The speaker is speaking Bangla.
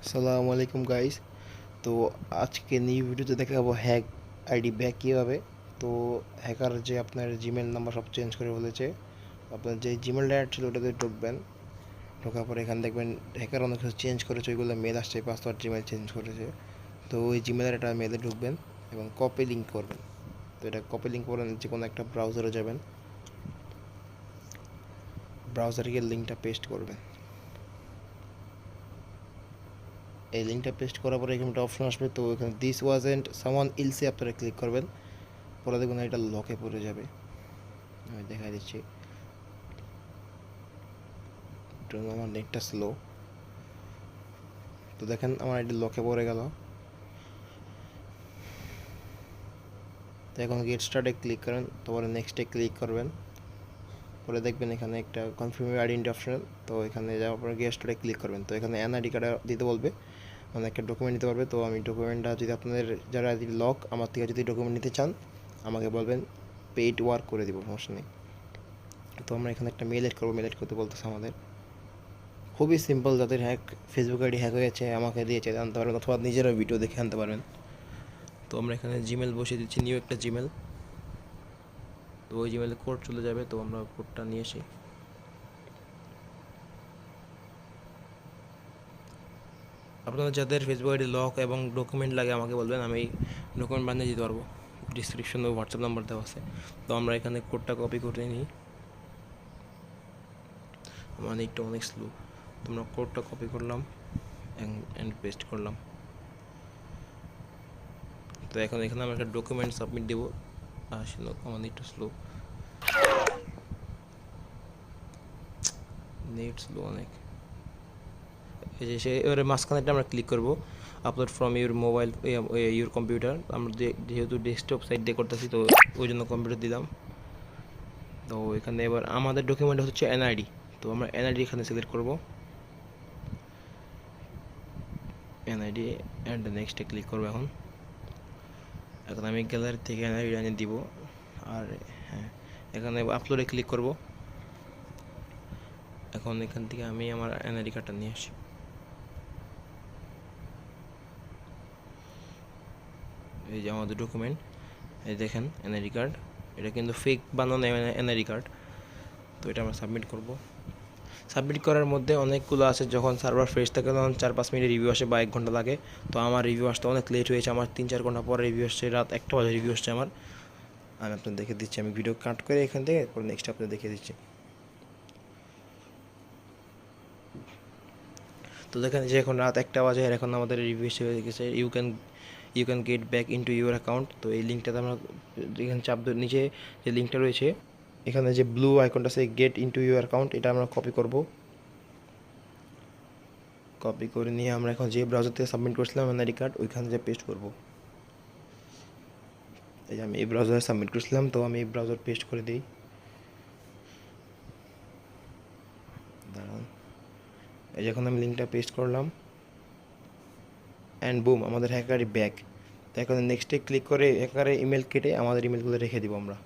আসসালামু আলাইকুম গাইস। তো আজকে নিউ ভিডিওতে দেখাবো হ্যাক আইডি ব্যাক কীভাবে। তো হ্যাকার যে আপনার জিমেল নাম্বার সব চেঞ্জ করে বলেছে, আপনার যে জিমেল ডায়ার ছিল ওটাতে ঢুকবেন। ঢোকার পরে এখানে দেখবেন হ্যাকার অনেক কিছু চেঞ্জ করেছে, ওইগুলো মেল আসছে, পাসওয়ার্ড জিমেল চেঞ্জ করেছে। তো ওই জিমেলের একটা মেলে ঢুকবেন এবং কপি লিঙ্ক করবেন। তো এটা কপি লিঙ্ক করেন, যে কোনো একটা ব্রাউজারে যাবেন, ব্রাউজারে গিয়ে লিঙ্কটা পেস্ট করবেন। এই লিঙ্কটা পেস্ট করার পরে এখানে একটা অপশন আসবে, তো এখানে দিস ওয়াজেন্ট সামওয়ান এলসে আপনারা ক্লিক করবেন। পরে দেখুন এটা লকে পড়ে যাবে, আমি দেখাই দিচ্ছি। আমার নেটটা স্লো, তো দেখেন আমার আইডি লকে পড়ে গেল। তো এখন গেট স্টার্টে ক্লিক করেন, তারপরে নেক্সটে ক্লিক করবেন। পরে দেখবেন এখানে একটা কনফার্ম আইডেন্টি অপশন, তো এখানে যাওয়ার পরে গেট স্টার্টে ক্লিক করবেন। তো এখানে এনআইডি কার্ড দিতে বলবে, মানে একটা ডকুমেন্ট দিতে পারবে। তো আমি ডকুমেন্টটা, যদি আপনাদের যারা আইডি লক আমার থেকে যদি ডকুমেন্ট নিতে চান আমাকে বলবেন, পেইড ওয়ার্ক করে দিব, সমস্যা নেই। তো আমরা এখানে একটা মেল এড করবো, মেল এড করতে বলতেছে আমাদের। খুবই সিম্পল, যাদের ফেসবুক আইডি হ্যাক হয়েছে আমাকে দিয়েছে জানতে পারবেন, অথবা নিজেরা ভিডিও দেখে আনতে পারবেন। তো আমরা এখানে জিমেল বসিয়ে দিচ্ছি, নিউ একটা জিমেল। তো ওই জিমেলে কোড চলে যাবে, তো আমরা কোডটা নিয়ে আসি। আপনারা যাদের ফেসবুক আইডি লক এবং ডকুমেন্ট লাগে আমাকে বলবেন, আমি ডকুমেন্ট বানিয়ে দিতে পারবো। ডিসক্রিপশনে হোয়াটসঅ্যাপ নাম্বার দেওয়া আছে। তো আমরা এখানে কোডটা কপি করে নিই। আমার নেটটা অনেক স্লো, তোমরা কোডটা কপি করলাম অ্যান্ড পেস্ট করলাম। তো এখন এখানে আমরা একটা ডকুমেন্ট সাবমিট দেবো। আসলে আমার নেটটা স্লো, নেট স্লো অনেক। এই যে সে এবারে মাঝখানেটা আমরা ক্লিক করবো, upload from your mobile your computer. আমরা যেহেতু ডেস্কটপ সাইড দিয়ে করতেছি, তো ওই জন্য কম্পিউটার দিলাম। তো এখানে এবার আমাদের ডকুমেন্ট হচ্ছে এনআইডি, তো আমরা এনআইডি এখানে সিলেক্ট করবো, এনআইডি অ্যান্ড নেক্সটে ক্লিক করবো। এখন এখন আমি গ্যালারি থেকে এনআইডি এনে দিব। আর হ্যাঁ, এখানে আপলোডে ক্লিক করব। এখন এখান থেকে আমি আমার এনআইডি কার্ডটা নিয়ে আসি। এই যে আমাদের ডকুমেন্ট, এই দেখেন এনআইডি কার্ড। এটা কিন্তু ফেক বানানো এনআইডি কার্ড। তো এটা আমরা সাবমিট করব। সাবমিট করার মধ্যে অনেকগুলো আছে, যখন সার্ভার ফ্রেশ থাকে তখন 4-5 মিনিট রিভিউ আসে বা 1 ঘন্টা লাগে। তো আমার রিভিউ আসতে অনেক লেট হয়েছে, আমার 3-4 ঘন্টা পরে রিভিউ আসছে, রাত 1টা বাজে রিভিউ আসছে আমার। আমি আপনাদের দেখে দিচ্ছি, আমি ভিডিও কাট করে এখান থেকে নেক্সট আপনাদের দেখে দিচ্ছি। তো দেখেন যে এখন রাত 1টা বাজে, আর এখন আমাদের রিভিউ হয়ে গেছে, you can get back into your account. তো এই লিঙ্কটাতে আমরা এখানে চাপ দিয়ে নিচে যে লিঙ্কটা রয়েছে, এখানে যে ব্লু আইকনটা আছে গেট ইনটু ইউর অ্যাকাউন্ট, এটা আমরা কপি করব। কপি করে নিয়ে আমরা এখন যে ব্রাউজার থেকে সাবমিট করছিলাম এনআইডি কার্ড, ওইখানে যে পেস্ট করব। এই যে আমি এই ব্রাউজারে সাবমিট করছিলাম, তো আমি এই ব্রাউজার পেস্ট করে দিই। দাঁড়ান, এই যখন আমি লিঙ্কটা পেস্ট করলাম, অ্যান্ড বুম, আমাদের হ্যাকারি ব্যাক। তো এখন নেক্সটে ক্লিক করে হ্যাকারের ইমেল কেটে আমাদের ইমেলগুলো রেখে দিব আমরা।